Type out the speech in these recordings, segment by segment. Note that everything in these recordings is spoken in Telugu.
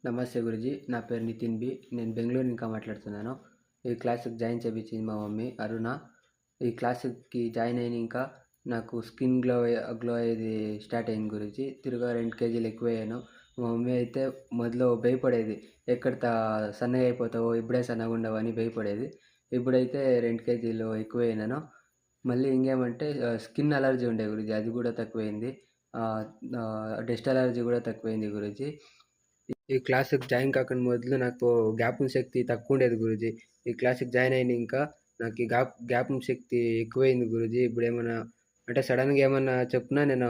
నమస్తే గురూజీ. నా పేరు నితిన్ బి. నేను బెంగుళూరు ఇంకా మాట్లాడుతున్నాను. ఈ క్లాస్‌కి జాయిన్ చేపించింది మా మమ్మీ అరుణ. ఈ క్లాస్‌కి జాయిన్ అయినంక నాకు స్కిన్ గ్లో అయ్యేది స్టార్ట్ అయింది గురూజీ. తిరుగా 2 కేజీలు ఎక్కువయ్యాను. మా మమ్మీ అయితే మొదలో భయపడేది. ఎక్కడ సన్నగా అయిపోతావో, ఇప్పుడే సన్నగుండవు అని భయపడేది. ఇప్పుడైతే 2 కేజీలు ఎక్కువయ్యాను. మళ్ళీ ఇంకేమంటే స్కిన్ అలర్జీ ఉండే గురూజీ. అది కూడా తక్కువైంది. ఆహ్, డస్ట్ అలర్జీ కూడా తక్కువైంది గురూజీ. ఈ క్లాస్‌కి జాయిన్ కాకుండా మొదలు నాకు జ్ఞాపక శక్తి తక్కువుండేది గురూజీ. ఈ క్లాస్‌కి జాయిన్ అయినంక నాకు ఈ జ్ఞాపక శక్తి ఎక్కువైంది గురూజీ. ఇప్పుడేమన్నా అంటే సడెన్‌గా ఏమన్నా చెప్పినా నేను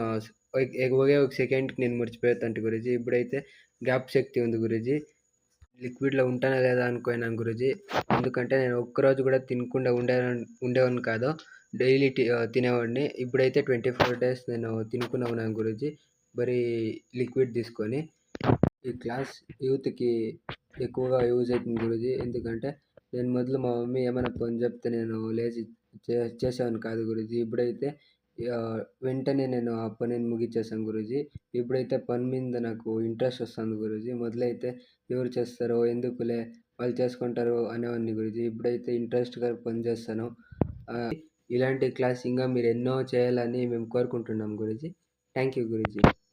ఒకే ఒక సెకండ్‌కి నేను మర్చిపోయేత్తంటి గురూజీ. ఇప్పుడైతే జ్ఞాపక శక్తి ఉంది గురూజీ. లిక్విడ్‌లో ఉంటానా లేదా అనుకోయినాను గురూజీ. ఎందుకంటే నేను ఒక్కరోజు కూడా తినకుండా ఉండేవాడిని కాదు. డైలీ తినేవాడిని. ఇప్పుడైతే 24 డేస్ నేను తినకుండా ఉన్నాను గురూజీ. మరి లిక్విడ్ తీసుకొని. ఈ క్లాస్ యూత్‌కి ఎక్కువగా యూజ్ అవుతుంది గురూజీ. ఎందుకంటే నేను మొదలు మా మమ్మీ ఏమైనా పని చెప్తే నేను లేచి చేసేవాడిని కాదు గురూజీ. ఇప్పుడైతే వెంటనే నేను ఆ పనిని ముగించేసాను గురూజీ. ఇప్పుడైతే పని మీద నాకు ఇంట్రెస్ట్ వస్తుంది గురూజీ. మొదలైతే ఎవరు చేస్తారో, ఎందుకులే వాళ్ళు చేసుకుంటారు అనేవాడిని గురూజీ. ఇప్పుడైతే ఇంట్రెస్ట్‌గా పని చేస్తాను. ఇలాంటి క్లాస్ ఇంకా మీరు ఎన్నో చేయాలని మేము కోరుకుంటున్నాం గురూజీ. Thank you Guruji.